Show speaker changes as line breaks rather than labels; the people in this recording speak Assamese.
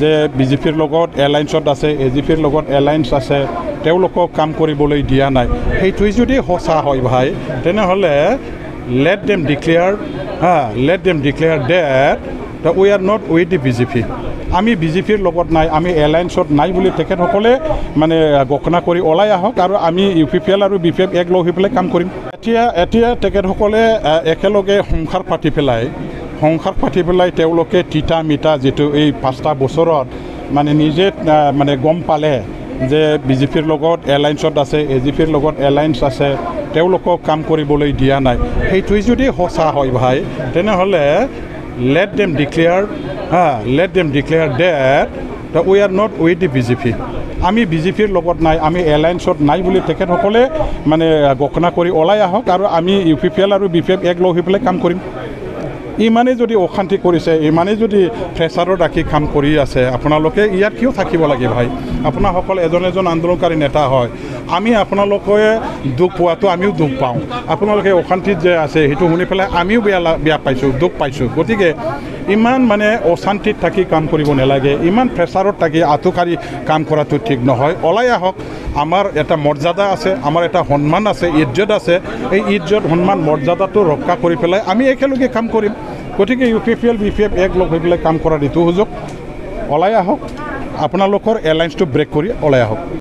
যে বিজেপিৰ লগত এলায়েন্সত আছে, এজিপিৰ লগত এলায়েন্স আছে, তেওঁলোকক কাম কৰিবলৈ দিয়া নাই। সেইটোৱে যদি সঁচা হয় ভাই, তেনেহ'লে let them declare that we are not with the BJP. আমি বিজেপিৰ লগত নাই, আমি এলায়েন্সত নাই বুলি তেখেতসকলে মানে ঘোষণা কৰি ওলাই আহক আৰু আমি UPPL আৰু BPF এক লগ হৈ পেলাই কাম কৰিম। এতিয়া তেখেতসকলে একেলগে সংসাৰ পাতি পেলাই তেওঁলোকে তিতা মিঠা যিটো এই 5টা বছৰত মানে নিজে মানে গম পালে যে বিজেপিৰ লগত এলায়েন্সত আছে, এজিপিৰ লগত এলায়েন্স আছে, তেওঁলোকক কাম কৰিবলৈ দিয়া নাই। সেইটোৱে যদি সঁচা হয় ভাই, তেনেহ'লে let them declare that we are not with the BJP. আমি বিজেপিৰ লগত নাই, আমি এলায়েন্সত নাই বুলি তেখেতসকলে মানে ঘোষণা কৰি ওলাই আহক আৰু আমি UPPL আৰু BPF এক লগ হৈ পেলাই কাম কৰিম। ইমানেই যদি অশান্তি কৰিছে, ইমানেই যদি প্ৰেছাৰত ৰাখি কাম কৰি আছে, আপোনালোকে ইয়াত কিয় থাকিব লাগে ভাই? আপোনাসকল এজন আন্দোলনকাৰী নেতা হয়, আমি আপোনালোকে দুখ পোৱাটো আমিও দুখ পাওঁ। আপোনালোকে অশান্তিত যে আছে সেইটো শুনি পেলাই আমিও বেয়া পাইছোঁ, দুখ পাইছোঁ। গতিকে ইমান মানে অশান্তিত থাকি কাম কৰিব নালাগে, ইমান প্ৰেছাৰত থাকি আঁঠুকাৰি কাম কৰাটো ঠিক নহয়। ওলাই আহক, আমাৰ এটা মৰ্যাদা আছে, আমাৰ এটা সন্মান আছে, ইজ্জত আছে। এই ইজ্জত সন্মান মৰ্যাদাটো ৰক্ষা কৰি পেলাই আমি একেলগে কাম কৰিম। গতিকে UPPL BPF এক লগ হৈ পেলাই কাম কৰাৰ এইটো সুযোগ। ওলাই আহক, আপোনালোকৰ এলায়েন্সটো ব্ৰেক কৰি ওলাই আহক।